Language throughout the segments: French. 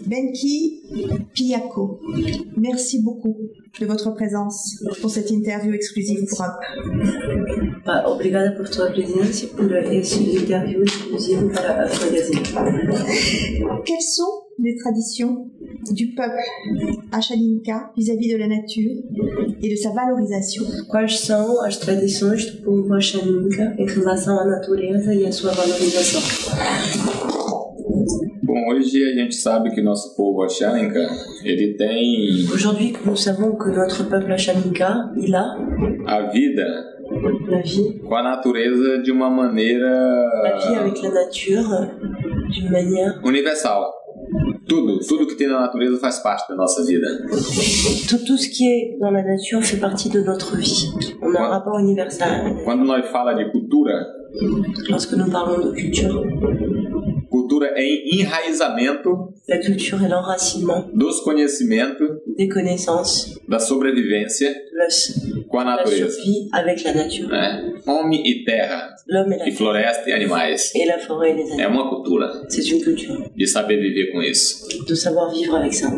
Benki Piyako, merci beaucoup de votre présence pour cette interview exclusive pour Up. Obrigada por tua presença e por esse interview exclusivo para Up Magazine. Quelles sont les traditions du peuple Achaninka vis-à-vis de la nature et de sa valorisation? Quais são as tradições do povo Achaninka em relação à natureza e à sua valorização? Bom, hoje a gente sabe que nosso povo Achaninka, ele tem... Aujourd'hui, nous savons que notre peuple Achaninka, il a a vida la vie, com a natureza de uma maneira... La vie avec la nature d'une manière... universal. Tudo que tem na natureza faz parte da nossa vida. Tout ce qui est dans la nature fait partie de notre vie. On a un rapport universel. Quando nós fala de cultura, lorsque nous parlons de culture, cultura é enraizamento, la culture est l'enracinement dos conhecimentos, des connaissances, da sobrevivência com a natureza. La survie avec la nature. Homem e terra, l'homme et la floresta e animais. Et la forêt et les animaux. É uma cultura. C'est une culture. De saber viver com isso. De savoir vivre avec ça.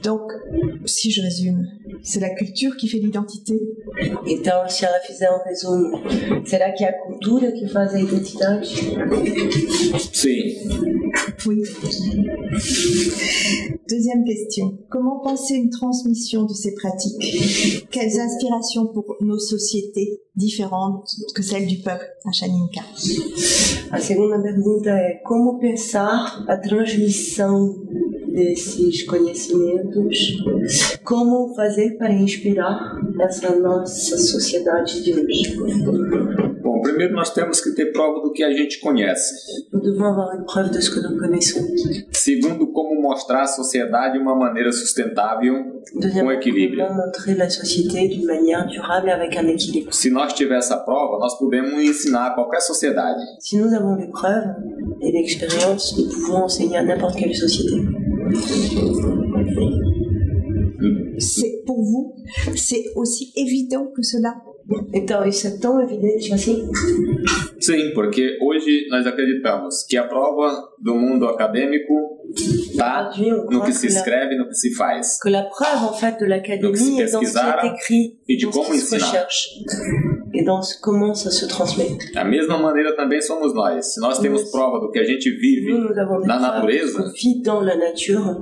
Donc, si je résume, c'est la culture qui fait l'identité. Então, se ela fizer um resumo, será que é a cultura que faz a identidade? Sim. Oui. Deuxième question. Comment penser une transmission de ces pratiques? Quelles inspirations pour nos sociétés différentes que celles du peuple Achaninka? A segunda pergunta é como pensar a transmissão desses conhecimentos, como fazer para inspirar essa nossa sociedade de hoje. Bom, primeiro nós temos que ter prova do que a gente conhece. Nous devons avoir une preuve de ce que nous connaissons. Segundo, como mostrar a sociedade de uma maneira sustentável, com equilíbrio. Comment montrer la société d'une manière durable avec un équilibre. Se nós tivermos essa prova, nós podemos ensinar a qualquer sociedade. Si nous avons les preuves et l'expérience, nous pouvons enseigner à n'importe quelle société. C'est pour vous, c'est aussi évident que cela? Então, isso é tão evidente assim? Sim, porque hoje nós acreditamos que a prova do mundo acadêmico está no que se escreve, no que se faz. Que la preuve, en fait, de l'académie est dans ce qui est écrit, e de como ensinar. Et dans comment ça se transmet. Da mesma maneira também somos nós. Se nós temos prova do que a gente vive na natureza, dans la nature,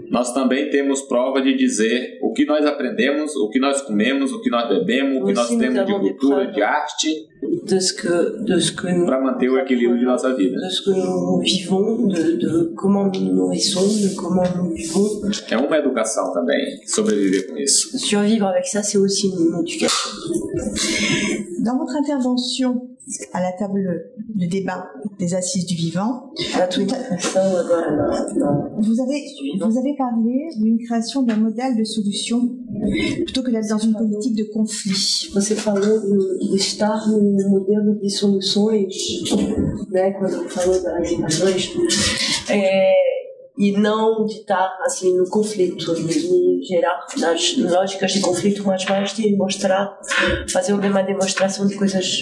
nós também temos prova de dizer o que nós aprendemos, o que nós comemos, o que nós bebemos, o que nós temos de cultura, de arte, para manter o equilíbrio de nossa vida. De ce que nous vivons, de comment nous nous nourrissons, de comment nous vivons. É uma educação também, sobreviver com isso. Survivre avec ça, c'est aussi une éducation. Dans votre intervention à la table de débat des Assises du Vivant, vous avez parlé d'une création d'un modèle de solution plutôt que d'être dans une politique de conflit. Você falou de estar no modelo de soluções, né, quando falou das invasões, e não de estar assim no conflito, de gerar nas lógicas de conflito, mas mais de mostrar, fazer uma demonstração de coisas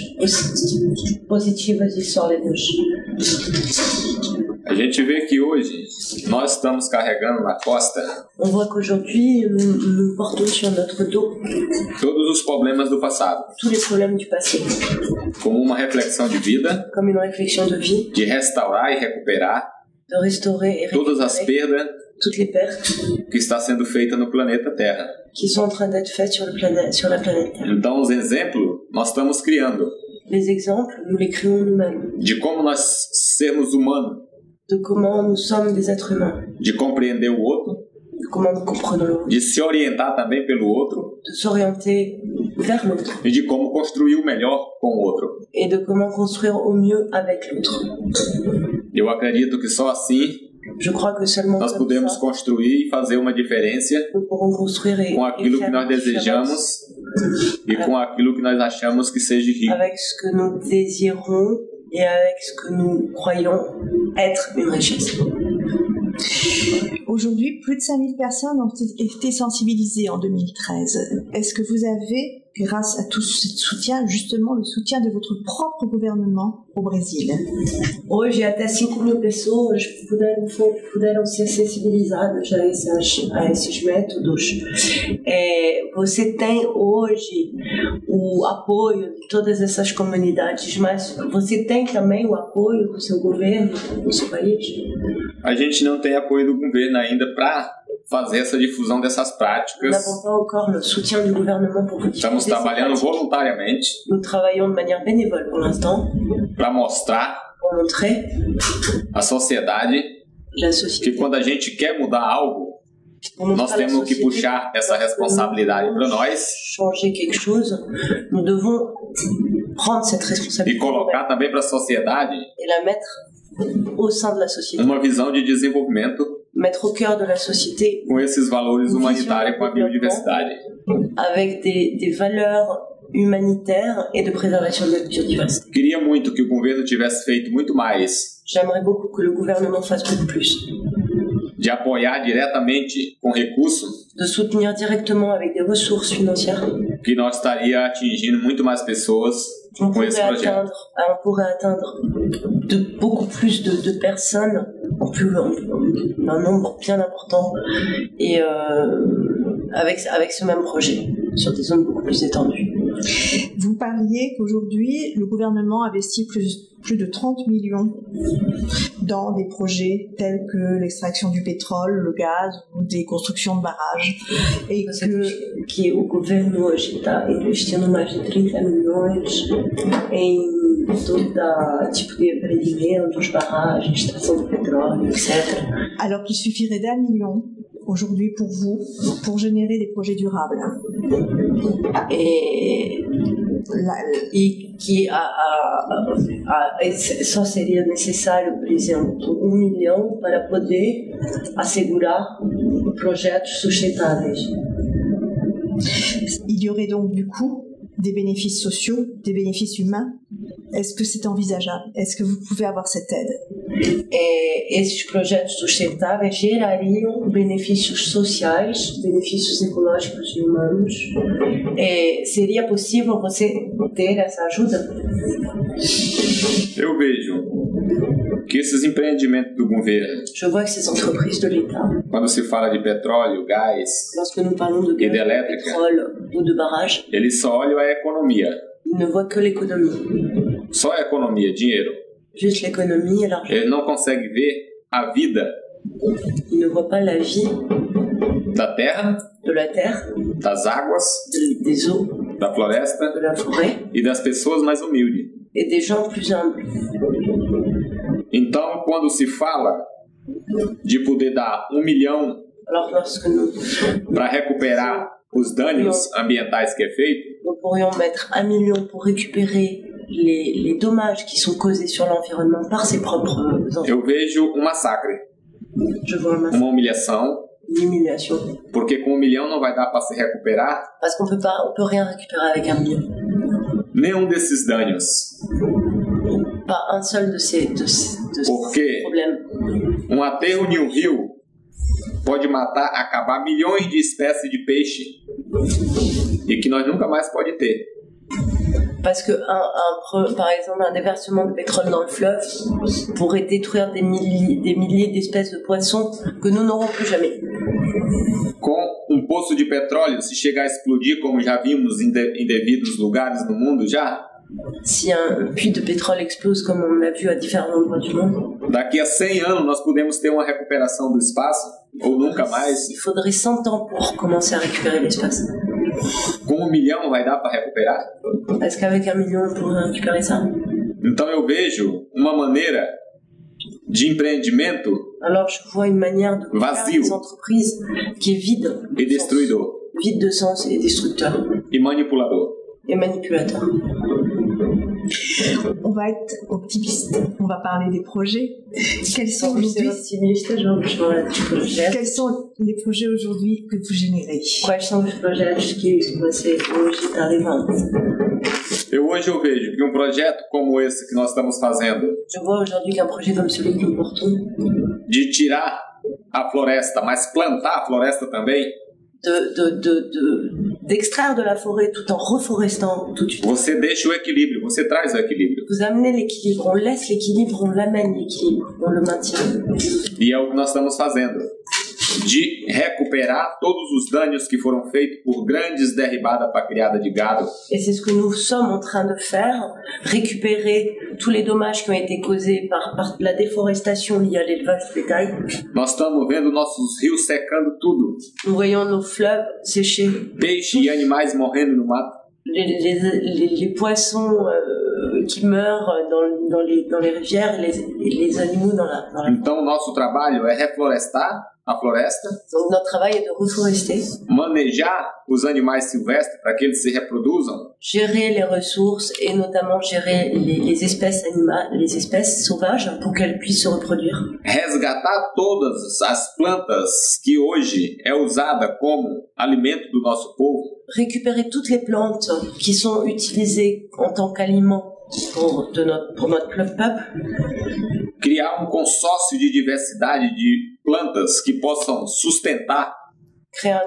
positivas e sólidas. A gente vê que hoje nós estamos carregando na costa. On voit qu'aujourd'hui nous portons sur notre dos todos os problemas do passado. Tous les problèmes du passé. Como uma reflexão de vida. Comme une réflexion de vie. De restaurar e recuperar. De restaurer et récupérer todas as perdas toutes les pertes que está sendo feita no planeta Terra. Qui sont en train d'être faites sur la planète Terre. Então, os exemplos nós estamos criando. Les exemples, nous les créons nous-mêmes. De como nós sermos humanos. De comment nous sommes des êtres humains. De compreender o outro. De comment nous comprenons l'autre. De se orientar também pelo outro. De s'orienter vers l'autre. E de como construir o melhor com o outro. Et de comment construire au mieux avec l'autre. Eu acredito que só assim Je crois que seulement nós podemos construir e fazer uma diferença com aquilo que nós desejamos e com aquilo que nós achamos que seja rico. Avec ce que nous désirons et avec ce que nous croyons être une richesse. Aujourd'hui, plus de 5000 personnes ont été sensibilisées en 2013. Est-ce que vous avez grâce à tout ce soutien, justement le soutien de votre propre gouvernement au Brésil. Hoje, até 5.000 pessoas puderam ser sensibilizadas a esses métodos. Você tem hoje o apoio de todas essas comunidades, mas você tem também o apoio do seu governo, do seu país? A gente não tem apoio do governo ainda para fazer essa difusão dessas práticas. N'avons pas encore le soutien du gouvernement pour diffuser. Estamos trabalhando voluntariamente. Nous travaillons de manière bénévole pour l'instant. Para mostrar pour montrer à sociedade que quando a gente quer mudar algo, nós temos que puxar essa responsabilidade para nós. Changer quelque chose, nous devons prendre cette responsabilité. E colocar também para a sociedade. Et la mettre au sein de la société. Uma visão de desenvolvimento. Mettre au cœur de la société. Com esses valores humanitários, com a biodiversidade. Avec des valeurs humanitaires et de préservation de la biodiversité. Queria muito que o governo tivesse feito muito mais. J'aimerais beaucoup que le gouvernement fasse beaucoup plus. De apoiar diretamente com recursos. De soutenir directement avec des ressources financières. Que nós estaria atingindo muito mais pessoas com esse projeto. On pourrait atteindre beaucoup plus de personnes, un nombre bien important, et avec ce même projet, sur des zones beaucoup plus étendues. Vous parliez qu'aujourd'hui, le gouvernement investit plus de 30 millions dans des projets tels que l'extraction du pétrole, le gaz ou des constructions de barrages. Et que o governo hoje está investindo mais de 30 milhões em todo tipo de empreendimentos, barragens, extração de petróleo, etc. Alors qu'il suffirait d'1 million aujourd'hui pour vous, pour générer des projets durables. E que só seria necessário, por exemplo, 1 milhão para poder assegurar projetos sustentáveis. Il y aurait donc du coup des bénéfices sociaux, des bénéfices humains. Est-ce que c'est envisageable? Est-ce que vous pouvez avoir cette aide? Esses projetos sustentáveis gerariam benefícios sociais, benefícios ecológicos e humanos. Seria possível você ter essa ajuda? Eu vejo que esses empreendimentos do governo, je vois que ces entreprises de l'État, quando se fala de petróleo, gás, lorsque nous parlons de gaz, hidrelétrica, pétrole ou de barrage, eles só olham a economia. Ils ne voient que l'économie. Só a economia, dinheiro. Juste l'économie et l'argent. Ele não consegue ver a vida. Il ne voit pas la vie da terra, de la terre, das águas, des eaux, da floresta, de la forêt, e das pessoas mais humildes. Et des gens plus humbles. Então, quando se fala de poder dar 1 milhão para recuperar os danos ambientais que é feito, nous pourrions mettre 1 million pour récupérer les dommages qui sont causés sur l'environnement par ses propres enfants. Eu vejo um massacre. Je vois un massacre. Uma humilhação. Une humiliation. Porque com 1 milhão não vai dar para se recuperar. Parce qu'on peut rien récupérer avec 1 million. Nenhum desses danos. Pas un seul de ces problèmes. Um aterro de um rio pode matar, acabar milhões de espécies de peixe e que nós nunca mais pode ter. Parce que par exemple un déversement de pétrole dans le fleuve pourrait détruire des milliers d'espèces de poissons que nous n'aurons plus jamais. Com um poço de petróleo, se chegar a explodir, como já vimos em devidos lugares no mundo já, si un puits de pétrole explose comme on l'a vu à différents endroits du monde, daqui a 100 anos nós podemos ter uma recuperação do espaço ou nunca mais. Il faudrait 100 ans pour commencer à récupérer l'espace. Com 1 milhão vai dar para recuperar? Est-ce qu'avec 1 million on pourrait récupérer ça? Então eu vejo uma maneira de empreendimento Alors je vois une manière de vazio, faire des entreprises qui est vide et destruidor, vide de sens et destructeur et manipulador. Et manipulateur. On va être optimiste. On va parler des projets. Quels sont les projets aujourd'hui que vous générez? Quais são os projetos que você hoje está levando? Hoje eu vejo que um projeto como esse que nós estamos fazendo, je vois aujourd'hui qu'un projet comme celui que nous portons, de tirar a floresta, mas plantar a floresta também, d'extraire de la forêt tout en reforestant tout de suite. Você deixa o equilíbrio, você traz o equilíbrio. Vous amenez l'équilibre, on laisse l'équilibre, on l'amène l'équilibre, on le maintient. E é o que nós estamos fazendo. De recuperar todos os danos que foram feitos por grandes derribadas para a criada de gado. Et c'est ce que nous sommes en train de faire, récupérer tous les dommages qui ont été causés par la déforestation liée à l'élevage de bétail. Nós estamos vendo nossos rios secando tudo. Nous voyons nos fleuves sécher. Peixe e animais morrendo no mato. Les poissons qui meurent dans les rivières et les animaux dans la... Então, o nosso trabalho é reflorestar a floresta. Donc, notre travail est de reforester. Manejar os animais silvestres para que eles se reproduzam. Gérer les ressources et notamment gérer les espèces animales, les espèces sauvages pour qu'elles puissent se reproduire. Resgatar todas as plantas que hoje é usada como alimento do nosso povo. Récupérer toutes les plantes qui sont utilisées en tant qu'aliment pour notre peuple. Criar consórcio de diversidade de plantas que possam sustentar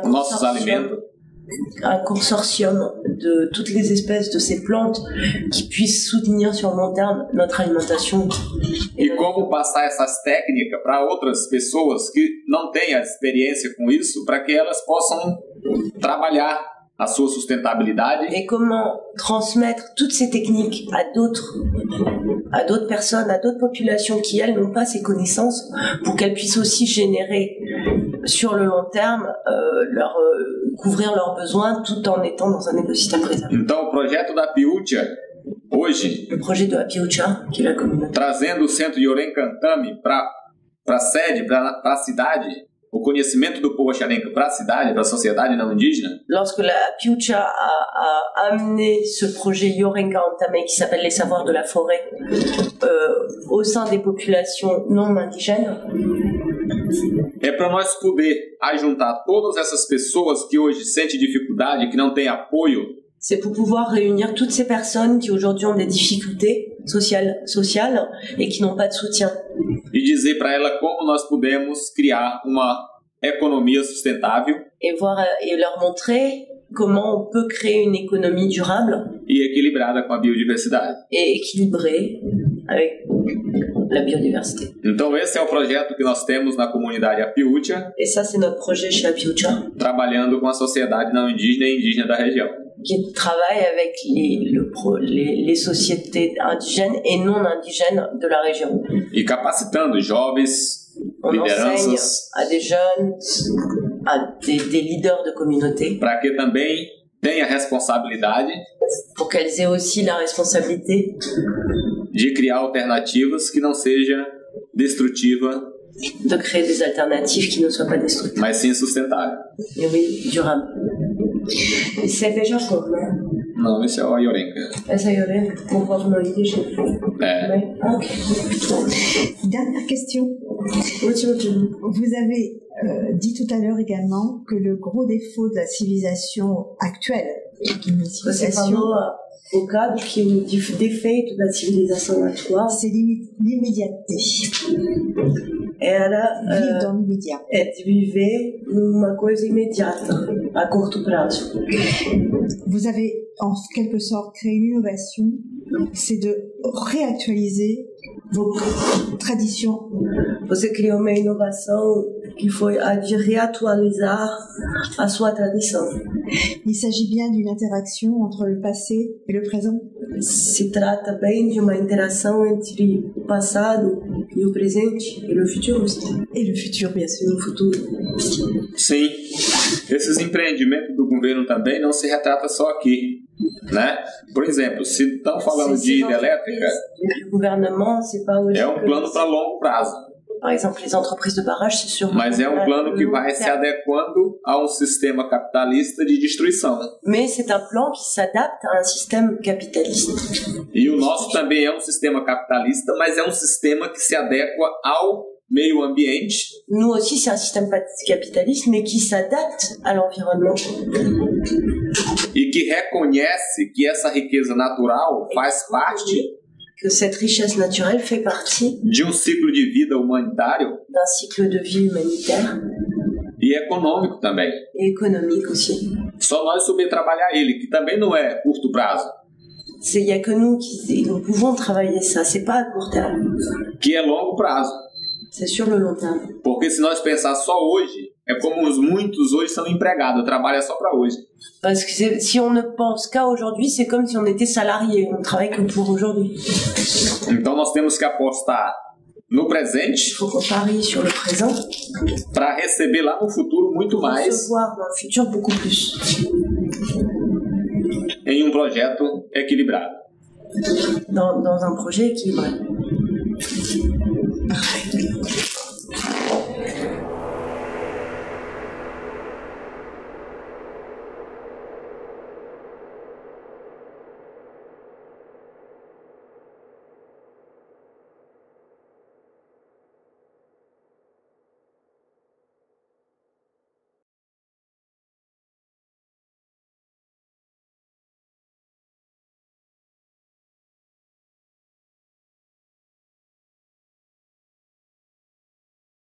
nossos alimentos. Un consortium de toutes les espèces de ces plantes qui puissent soutenir sur long terme notre alimentation. E como passar essas técnicas para outras pessoas que não têm a experiência com isso, para que elas possam trabalhar a sua sustentabilidade. Et comment transmettre toutes ces techniques à d'autres personnes, à d'autres populations qui, elles, n'ont pas ces connaissances pour qu'elles puissent aussi générer sur le long terme, couvrir leurs besoins tout en étant dans un écosystème préservé. Então, o projeto da Piútia, hoje, le projet de la Piúcha, qui est la communauté, trazendo o centro Yorencantame para a sede, para a cidade, o conhecimento do povo Axarenca para a cidade, para a sociedade não indígena. Lorsque la Piúcha a amené ce projet Yorencantame qui s'appelle les savoirs de la forêt au sein des populations non indigènes, é para nós poder ajuntar todas essas pessoas que hoje sentem dificuldade, que não têm apoio. C'est pour pouvoir réunir toutes ces personnes qui aujourd'hui ont des difficultés sociales et qui n'ont pas de soutien. E dizer para ela como nós podemos criar uma economia sustentável. Et leur montrer comment on peut créer une économie durable. E equilibrada com a biodiversidade. Et équilibrée avec la biodiversité. Então esse é o projeto que nós temos na comunidade Apiútia. Et ça c'est notre projet chez Apiúcha. Trabalhando com a sociedade não indígena e indígena da região. Qui travaille avec les sociétés indigènes et non indigènes de la région. E capacitando jovens, on lideranças, enseigne à des jeunes, à des leaders de communauté. Para que também tenha responsabilidade. Pour qu'elles aient aussi la responsabilité de criar alternativas que não seja destrutiva, de créer des alternatives qui ne soient pas destructives, mas sim sustentável. Et oui, durable. Isso é beija-flor, né? Não, esse é o Yorenca. Essa é Yorenca, conforme no indígena. É. Ok. Dernière question. Vous avez dit tout à l'heure également que le gros défaut de la civilisation actuelle, o caso que o defeito da civilização atual, c'est l'immédiateté. Vivre dans l'immédiat. É de viver numa coisa imediata, a curto prazo. Vous avez en quelque sorte créé une innovation, c'est de réactualiser vos traditions. Você criou uma inovação que foi a de reatualizar a sua tradição. Il s'agit bien d'une interaction entre le passé et le présent. Se trata bem de uma interação entre o passado e o presente e o futuro. Et le futur, bien sûr. E o futuro. Sim. Esses empreendimentos do governo também não se retrata só aqui, né? Por exemplo, se estão falando de hidrelétrica, é um plano para longo prazo. Par exemple, les entreprises de barrage, c'est sûr. Mas é um plano que vai se adequando a um sistema capitalista de destruição. Mais c'est un plan qui s'adapte à un système capitaliste. E o nosso também é um sistema capitalista, mas é um sistema que se adequa ao meio ambiente. Nous aussi, c'est un système capitaliste, mais qui s'adapte à l'environnement. E que reconhece que essa riqueza natural faz parte que cette richesse naturelle fait partie de ciclo de vida humanitário, d'un cycle de vie humanitaire e econômico também. Et économique aussi. só nós saber trabalhar ele, que também não é curto prazo. Il n'y a que nous qui nous pouvons travailler ça, c'est pas à court terme. Que é longo prazo. C'est sur le long terme. Porque se nós pensar só hoje, é como muitos hoje são empregados, trabalham só para hoje. Parce que si on ne pense qu'à aujourd'hui, c'est comme si on était salarié, on travaille que pour aujourd'hui. Então nós temos que apostar no presente. Il faut qu'on parie sur le présent. Para receber lá no futuro muito mais. Recevoir dans le futur beaucoup plus. Em projeto equilibrado. Dans un projet équilibré.